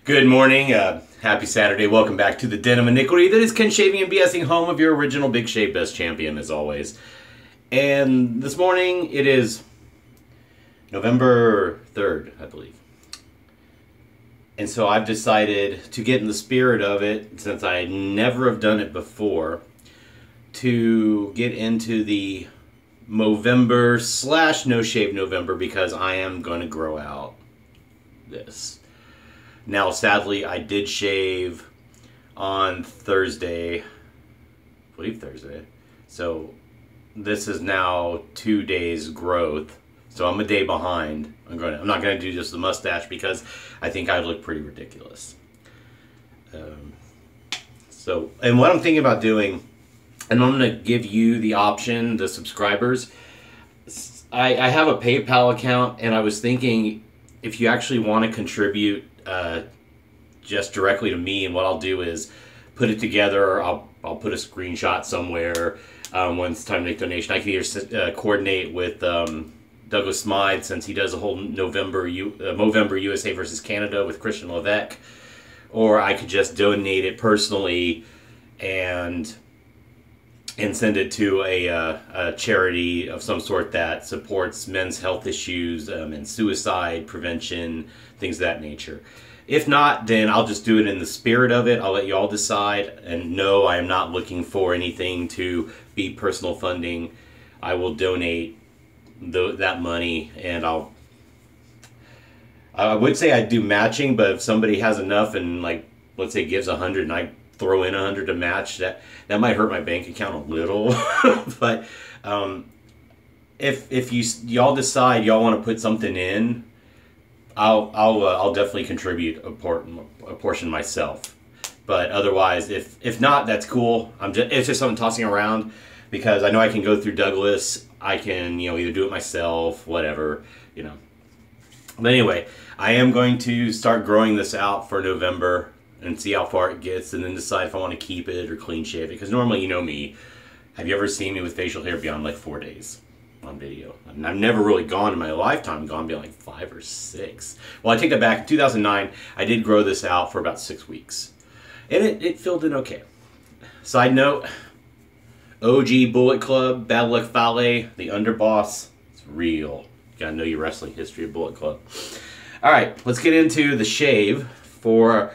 Good morning, happy Saturday. Welcome back to the Den of Iniquity. That is Ken Shaving and BSing, home of your original Big Shave Best champion, as always. And this morning, it is November 3rd, I believe. And so I've decided to get in the spirit of it, since I never have done it before, to get into the Movember / No Shave November, because I am going to grow out this. Now, sadly, I did shave on Thursday, I believe Thursday. So this is now 2 days growth. So I'm a day behind. I'm not going to do just the mustache because I think I look pretty ridiculous. And what I'm thinking about doing, and I'm going to give you the option, the subscribers. I have a PayPal account, and I was thinking if you actually want to contribute just directly to me, and what I'll do is put it together. I'll put a screenshot somewhere when it's time to make donation. I can either coordinate with Douglas Smythe, since he does a whole Movember USA versus Canada with Christian Levesque, or I could just donate it personally and send it to a charity of some sort that supports men's health issues and suicide prevention, things of that nature. If not, then I'll just do it in the spirit of it. I'll let you all decide. And no, I am not looking for anything to be personal funding. I will donate that money, and I would say I'd do matching, but if somebody has enough and, like, let's say gives 100 and I throw in 100 to match, that might hurt my bank account a little. But if y'all decide y'all want to put something in, I'll definitely contribute a portion myself. But otherwise, if not, that's cool. It's just something tossing around, because I know I can go through Douglas. I can either do it myself, whatever, But anyway, I am going to start growing this out for November and see how far it gets, and then decide if I want to keep it or clean shave it. Because normally, me, have you ever seen me with facial hair beyond like 4 days on video? And I've never really gone in my lifetime, gone beyond like 5 or 6. Well, I take that back. In 2009, I did grow this out for about 6 weeks. And it filled in okay. Side note, OG Bullet Club, Bad Luck Fale, the underboss, it's real. You gotta know your wrestling history of Bullet Club. All right, let's get into the shave for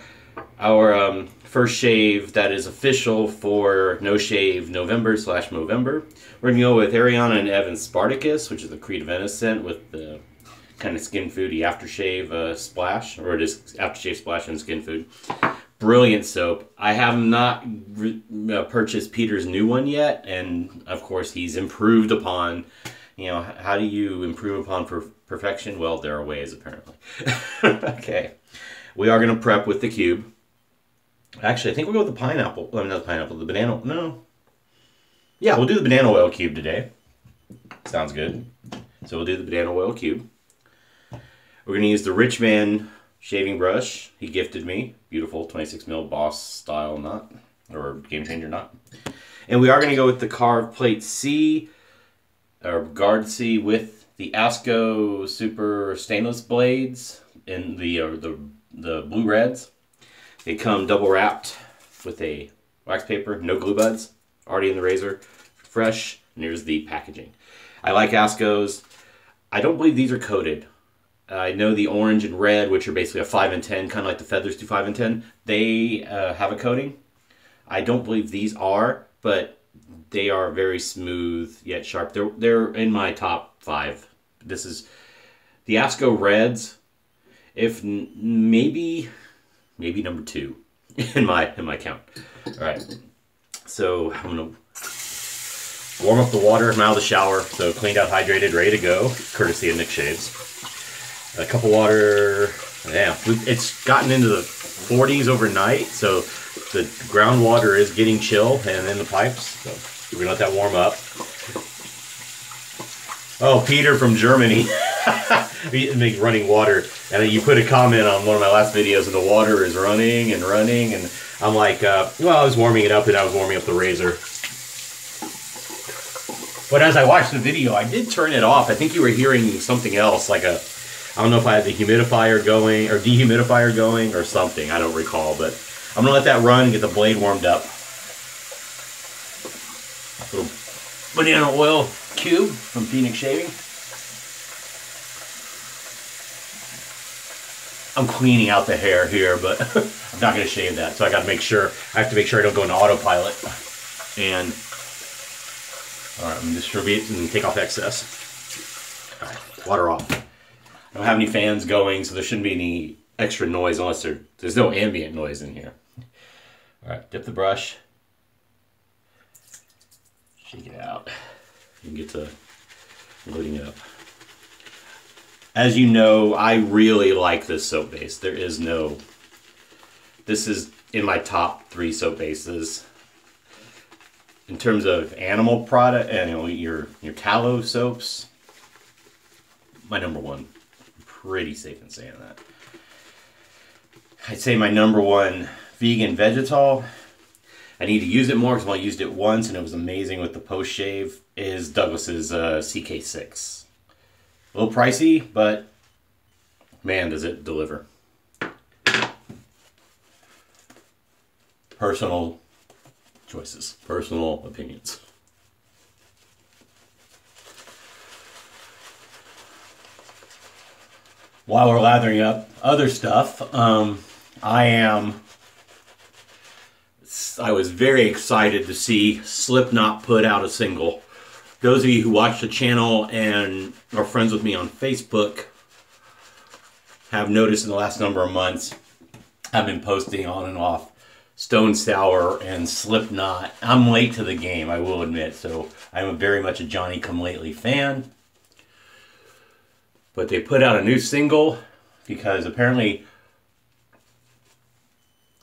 our first shave that is official for No Shave November / Movember. We're going to go with Ariana and Evan Spartacus, which is the Creed Venice scent with the kind of skin foody aftershave splash, or it is aftershave splash and skin food. Brilliant soap. I have not purchased Peter's new one yet, and of course he's improved upon. How do you improve upon perfection? Well, there are ways, apparently. Okay. We are going to prep with the cube. Actually, I think we'll go with the pineapple. Well, not the pineapple, the banana. No. Yeah, we'll do the banana oil cube today. Sounds good. So we'll do the banana oil cube. We're going to use the Rich Man shaving brush he gifted me. Beautiful 26 mil Boss style knot, or Game Changer knot. And we are going to go with the Carved Plate C, or Guard C, with the Asco Super Stainless blades in the blue reds. They come double wrapped with a wax paper, no glue buds, already in the razor, fresh, and here's the packaging. I like Asco's. I don't believe these are coated. I know the orange and red, which are basically a 5 and 10, kind of like the Feathers do 5 and 10, they have a coating. I don't believe these are, but they are very smooth yet sharp. They're in my top 5. This is the Asco Reds. If maybe number 2 in my count. All right, so I'm gonna warm up the water. I'm out of the shower, so cleaned out, hydrated, ready to go, courtesy of Nick Shaves. A cup of water. Yeah, it's gotten into the 40s overnight, so the groundwater is getting chill and in the pipes. So we're gonna let that warm up. Oh, Peter from Germany. Make running water, and you put a comment on one of my last videos, and the water is running and running, and I'm like, well, I was warming it up, and I was warming up the razor. But as I watched the video, I did turn it off. I think you were hearing something else, like a I don't know if I had the humidifier going or dehumidifier going or something. I don't recall, but I'm gonna let that run and get the blade warmed up. A little banana oil cube from Phoenix Shaving. I'm cleaning out the hair here, but I'm not gonna shave that, so I gotta make sure. I have to make sure I don't go into autopilot. And all right, I'm gonna distribute and take off excess. All right, water off. I don't have any fans going, so there shouldn't be any extra noise unless there's no ambient noise in here. All right, dip the brush, shake it out, and get to loading it up. As you know, I really like this soap base. This is in my top 3 soap bases. In terms of animal product, and your tallow soaps, my number 1. I'm pretty safe in saying that. I'd say my number 1 vegan Vegetal. I need to use it more because I only used it once and it was amazing with the post shave. Is Douglas's CK6. A little pricey, but man, does it deliver. Personal choices, personal opinions. While we're lathering up other stuff, I was very excited to see Slipknot put out a single. Those of you who watch the channel and are friends with me on Facebook have noticed in the last number of months I've been posting on and off Stone Sour and Slipknot. I'm late to the game, I will admit, so I'm very much a Johnny-come-lately fan. But they put out a new single because apparently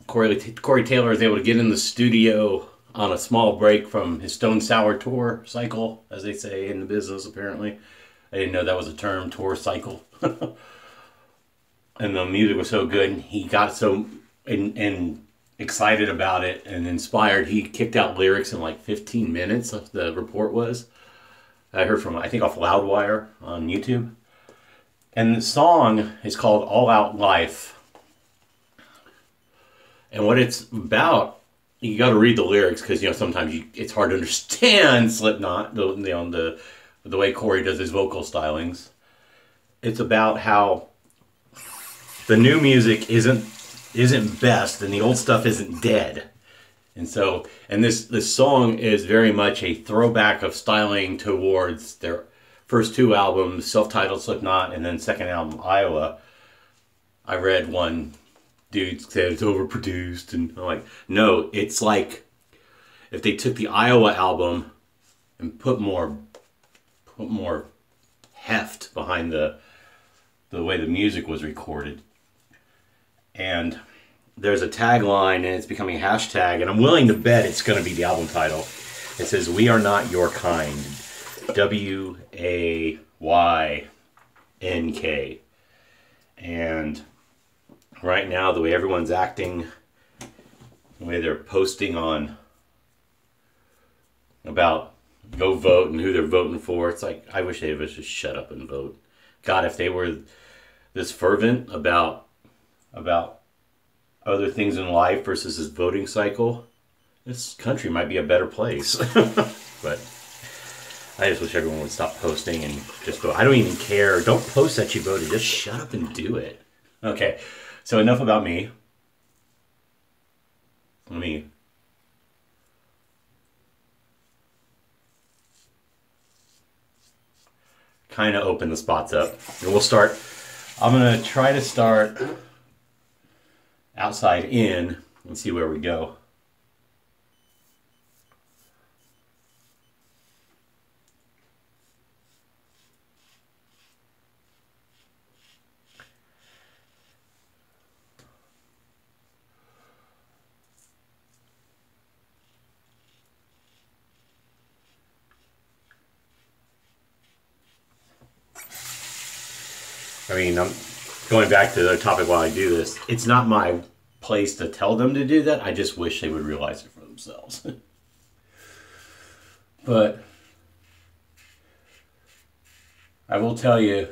Corey Taylor is able to get in the studio on a small break from his Stone Sour tour cycle, as they say in the business, apparently. I didn't know that was a term, tour cycle. And the music was so good, and he got so and excited about it and inspired. He kicked out lyrics in like 15 minutes, the report was. I heard from, I think, off Loudwire on YouTube. And the song is called All Out Life. And what it's about, you got to read the lyrics because sometimes it's hard to understand Slipknot, the way Corey does his vocal stylings. It's about how the new music isn't best and the old stuff isn't dead, and this song is very much a throwback of styling towards their first 2 albums, self-titled Slipknot, and then second album Iowa. I read one dude said it's overproduced, and I'm like, no, it's like if they took the Iowa album and put more heft behind the way the music was recorded. And there's a tagline, and it's becoming a hashtag, and I'm willing to bet it's going to be the album title. It says, "We are not your kind." WAYNK. And right now, the way everyone's acting, the way they're posting on about go vote and who they're voting for, it's like, I wish they would just shut up and vote. God, if they were this fervent about other things in life versus this voting cycle, this country might be a better place. But I just wish everyone would stop posting and just vote. I don't even care. Don't post that you voted. Just shut up and do it. Okay, so enough about me. Let me kind of open the spots up. And we'll start. I'm going to try to start outside in and see where we go. I mean, I'm going back to the topic while I do this. It's not my place to tell them to do that. I just wish they would realize it for themselves. But I will tell you,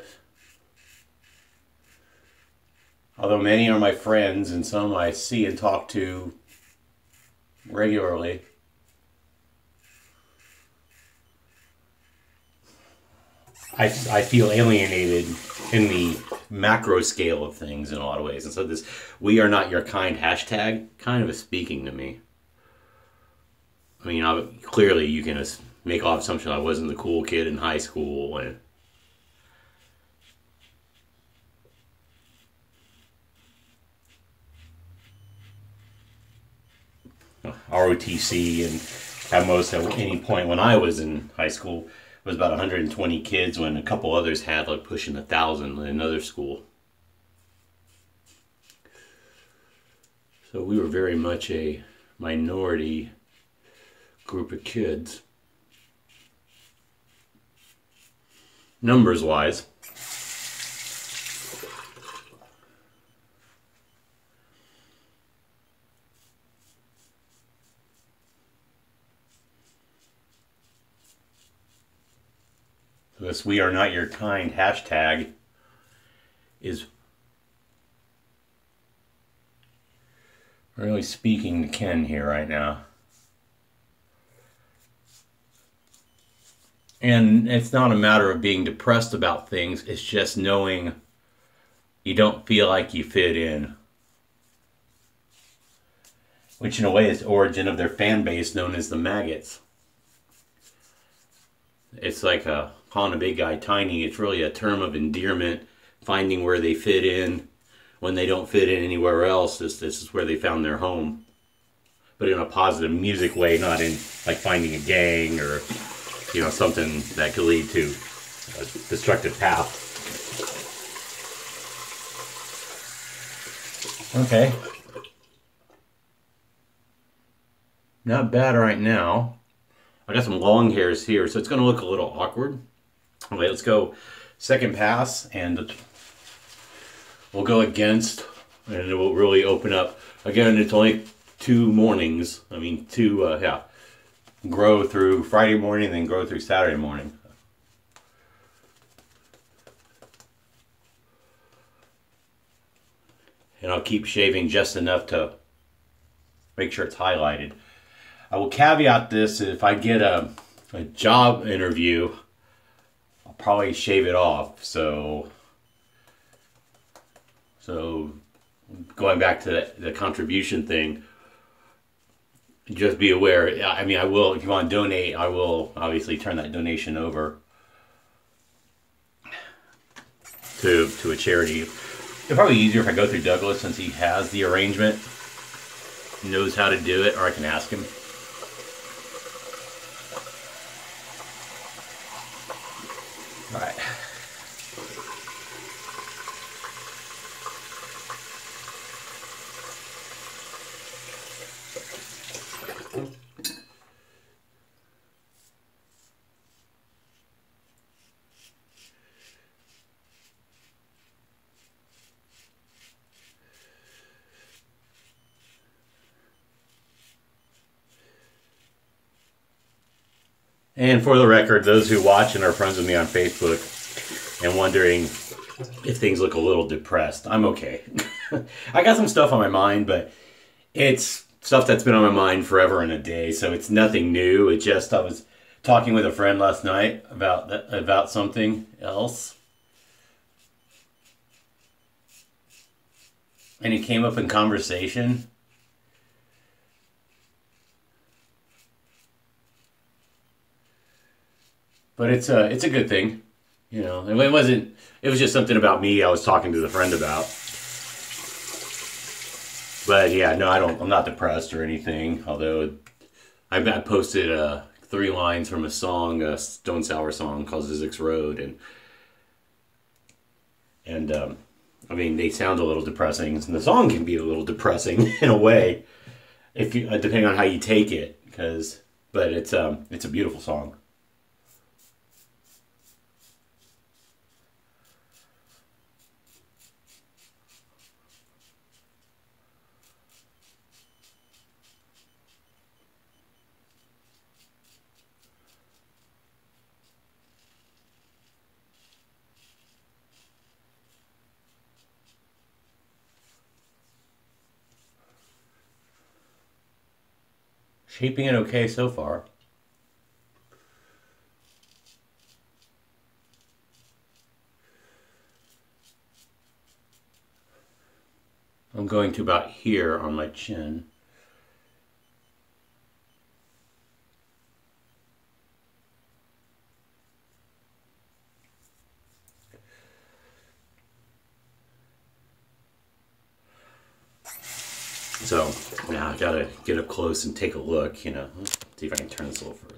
Although many are my friends and some I see and talk to regularly, I feel alienated in the macro scale of things in a lot of ways. And so this "we are not your kind" hashtag kind of is speaking to me. I mean, clearly you can make off assumption I wasn't the cool kid in high school and ROTC, and at most at any point when I was in high school was about 120 kids, when a couple others had like pushing 1,000 in another school. So we were very much a minority group of kids, numbers wise. This "we are not your kind" hashtag is really speaking to Ken here right now. And it's not a matter of being depressed about things, it's just knowing you don't feel like you fit in. Which in a way is the origin of their fan base known as the maggots. It's like calling a big guy tiny. It's really a term of endearment, finding where they fit in when they don't fit in anywhere else. This is where they found their home. But in a positive music way, not in like finding a gang or something that could lead to a destructive path. Okay. Not bad right now. I got some long hairs here, so it's going to look a little awkward. Okay, let's go second pass, and we'll go against, and it will really open up. Again, it's only 2 mornings. I mean, grow through Friday morning, then grow through Saturday morning. And I'll keep shaving just enough to make sure it's highlighted. I will caveat this: if I get a job interview, I'll probably shave it off. So going back to the contribution thing, just be aware. I mean, I will, if you want to donate, I will obviously turn that donation over to a charity. It'd probably be easier if I go through Douglas, since he has the arrangement, knows how to do it, or I can ask him. All right. And for the record, those who watch and are friends with me on Facebook and wondering if things look a little depressed, I'm okay. I got some stuff on my mind, but it's stuff that's been on my mind forever and a day, so it's nothing new. It just, I was talking with a friend last night about something else, and it came up in conversation. But it's a good thing, It wasn't. It was just something about me I was talking to the friend about. But yeah, no, I'm not depressed or anything. Although I posted 3 lines from a song, a Stone Sour song called Zizek's Road, and I mean, they sound a little depressing, and the song can be a little depressing in a way, if you depending on how you take it. But it's a beautiful song. shaping it okay so far. I'm going to about here on my chin. So now I gotta get up close and take a look, you know. See if I can turn this a little further.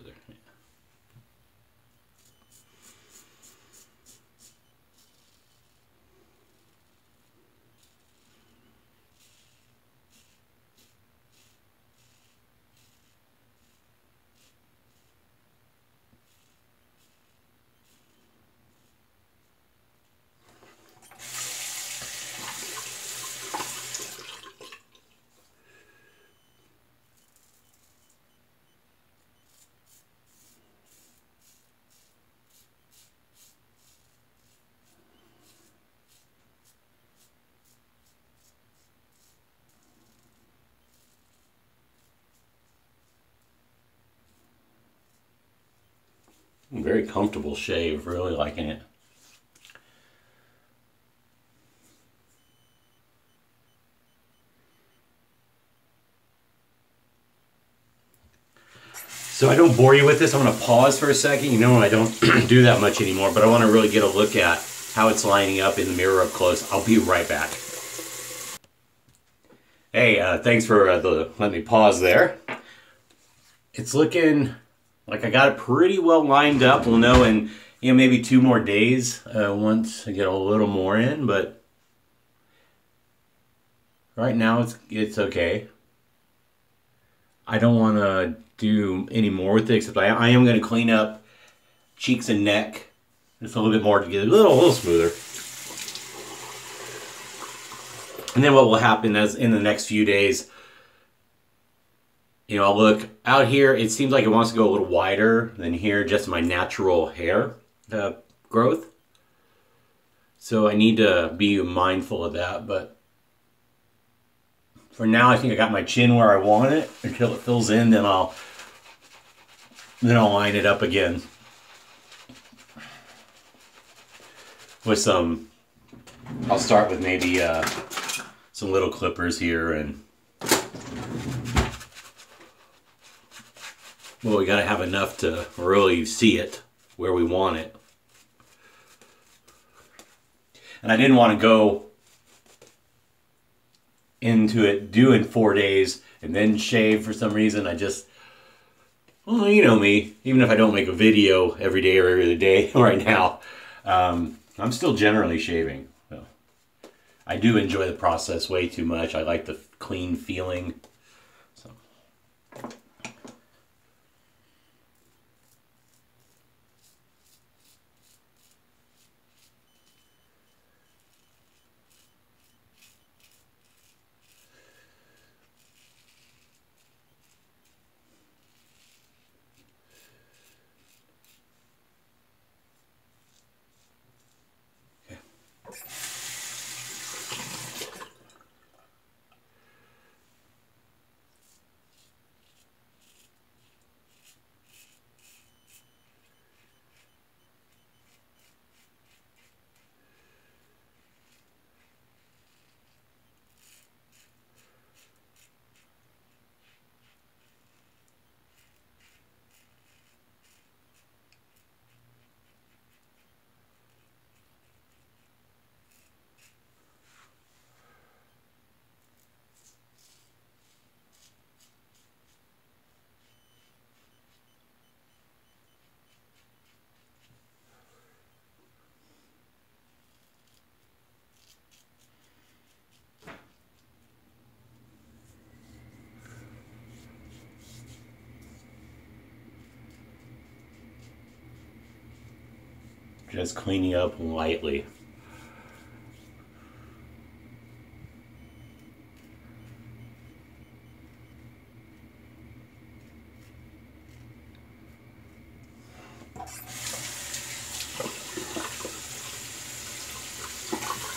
Very comfortable shave, really liking it. So I don't bore you with this. I'm going to pause for a second. You know, I don't do that much anymore, but I want to really get a look at how it's lining up in the mirror up close. I'll be right back. Hey, thanks for letting me pause there. It's looking like I got it pretty well lined up. We'll know in maybe 2 more days once I get a little more in, but right now it's okay. I don't want to do any more with it, except I am going to clean up cheeks and neck just a little bit more to get it a little smoother. And then what will happen is in the next few days, I'll look out here. It seems like it wants to go a little wider than here, just my natural hair growth. So I need to be mindful of that. But for now, I think I got my chin where I want it. Until it fills in, then I'll line it up again with some. I'll start with maybe some little clippers here, and well, we gotta have enough to really see it where we want it. And I didn't want to go into it doing 4 days and then shave for some reason. Well, you know me, even if I don't make a video every day or every other day right now, I'm still generally shaving. So I do enjoy the process way too much. I like the clean feeling. So. Just cleaning up lightly.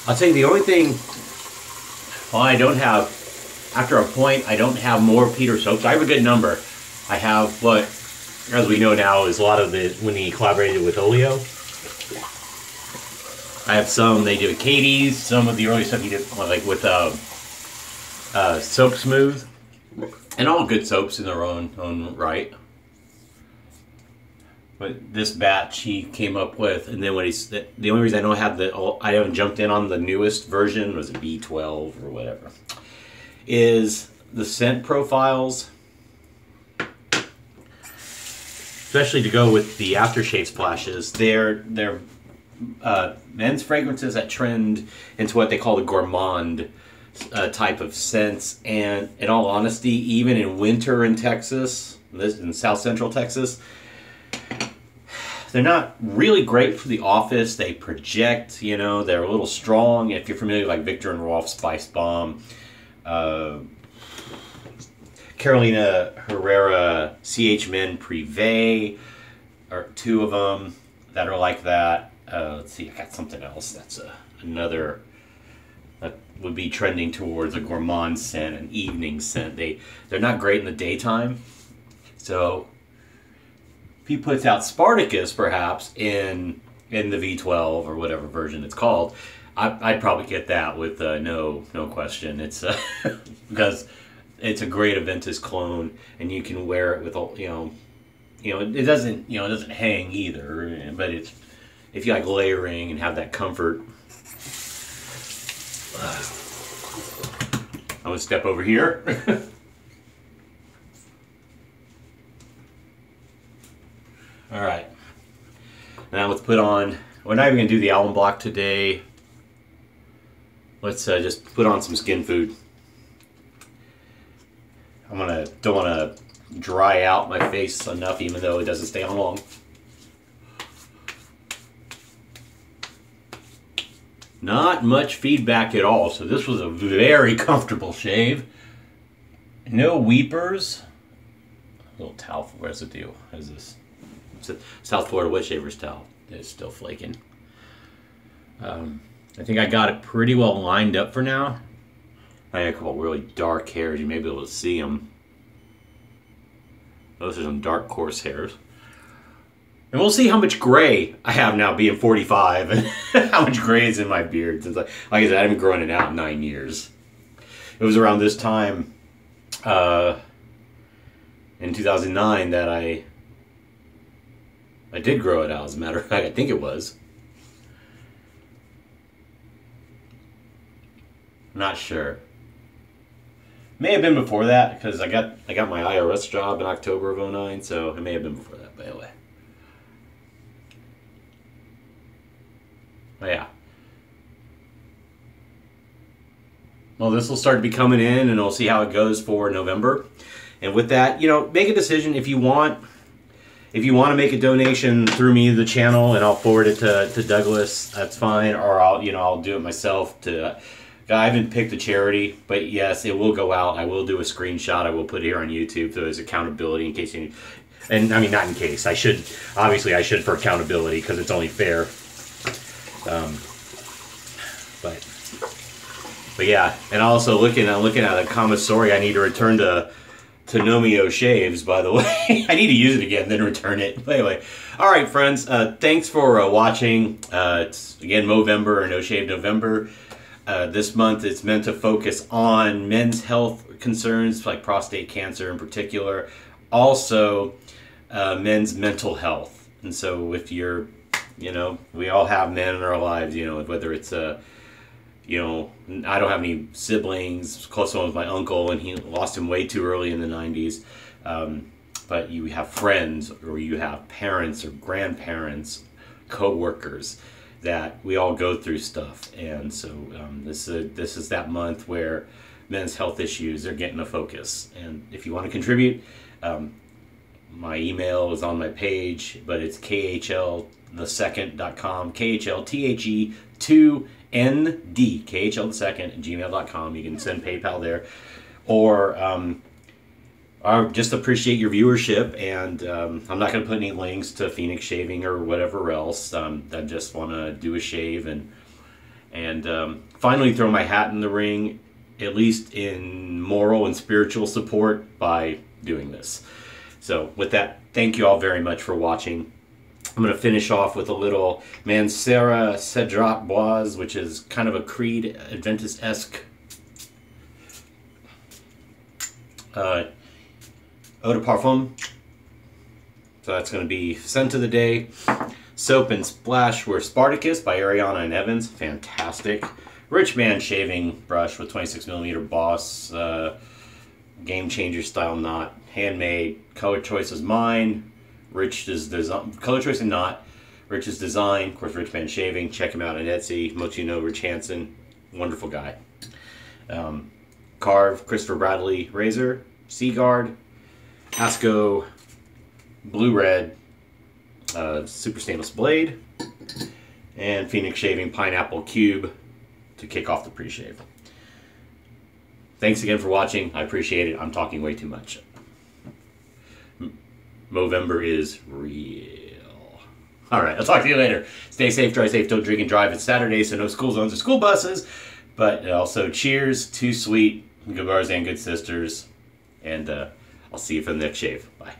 I'll tell you the only thing, well, I don't have, after a point, I don't have more Peter soaps. I have a good number. I have what, as we know now, is a lot of the when he collaborated with Olio. I have some they did with Katie's, some of the early stuff he did like with Soap Smooth, and all good soaps in their own right. But this batch he came up with, and then when the only reason I don't have I haven't jumped in on the newest version, was it B12 or whatever, is the scent profiles, especially to go with the aftershave splashes. They're men's fragrances that trend into what they call the gourmand type of scents, and in all honesty, even in winter in Texas, in South Central Texas, they're not really great for the office. They project, they're a little strong. If you're familiar with like Victor and Rolf Spice Bomb, Carolina Herrera CH Men Privé are two of them that are like that. Let's see, I got something else that's another that would be trending towards a gourmand scent, an evening scent. They're not great in the daytime, so if he puts out Spartacus perhaps in the V12 or whatever version it's called, I'd probably get that with no question. It's because it's a great Aventus clone, and you can wear it with all it doesn't hang either, but it's, if you like layering and have that comfort. I'm gonna step over here. All right, now let's put on, we're not even gonna do the almond block today. Let's just put on some skin food. Don't wanna dry out my face enough, even though it doesn't stay on long. Not much feedback at all, so this was a very comfortable shave. No weepers. A little towel, where's the deal? What is this? It's a South Florida Wet Shavers towel. It's still flaking. I think I got it pretty well lined up for now. I have a couple really dark hairs. You may be able to see them. Those are some dark, coarse hairs. And we'll see how much gray I have now, being 45, and how much gray is in my beard. Since, like I said, I haven't grown it out in 9 years. It was around this time, in 2009, that I did grow it out. As a matter of fact, I think it was. Not sure. May have been before that, because I got my IRS job in October of 2009, so it may have been before that, by the way. But yeah. Well, this will start to be coming in, and we'll see how it goes for November. And with that, make a decision if you want. If you want to make a donation through me to the channel, and I'll forward it to Douglas, that's fine. Or I'll do it myself. I haven't picked a charity, but yes, it will go out. I will do a screenshot. I will put it here on YouTube so there's accountability in case you. And I mean, not in case. I should for accountability, because it's only fair. But yeah, and also I'm looking at a commissary I need to return to Nomio Shaves, by the way. I need to use it again, then return it. But anyway, all right, friends. Thanks for watching. It's again Movember, or No Shave November. This month it's meant to focus on men's health concerns, like prostate cancer in particular. Also, men's mental health. And so if you're, we all have men in our lives, whether it's I don't have any siblings. Close one was my uncle, and he lost him way too early in the 90s. But you have friends, or you have parents or grandparents, co-workers, that we all go through stuff. And so this is that month where men's health issues are getting a focus. And if you want to contribute, my email is on my page, but it's khlthesecond.com, KHLTHE2ND, KHLthesecond@gmail.com. You can send PayPal there, or I just appreciate your viewership, and I'm not going to put any links to Phoenix Shaving or whatever else. I just want to do a shave and finally throw my hat in the ring, at least in moral and spiritual support, by doing this. So with that, thank you all very much for watching. I'm going to finish off with a little Mancera Cedrat Bois, which is kind of a Creed Adventist-esque eau de parfum. So that's going to be scent of the day. Soap and Splash were Spartacus by Ariana and Evans. Fantastic. Rich Man shaving brush with 26mm Boss. Game Changer style knot. Handmade. Color choice is mine. Rich's design. Color choice and knot. Rich's design. Of course, Rich Man shaving. Check him out on Etsy. Most of you know Rich Hansen. Wonderful guy. Carve Christopher Bradley razor. Seaguard. Asco Blue Red. Super stainless blade. And Phoenix Shaving Pineapple Cube to kick off the pre-shave. Thanks again for watching. I appreciate it. I'm talking way too much. Movember is real. Alright, I'll talk to you later. Stay safe, drive safe, don't drink and drive. It's Saturday, so no school zones or school buses. But also, cheers, too sweet, good brothers and good sisters. And I'll see you for the next shave. Bye.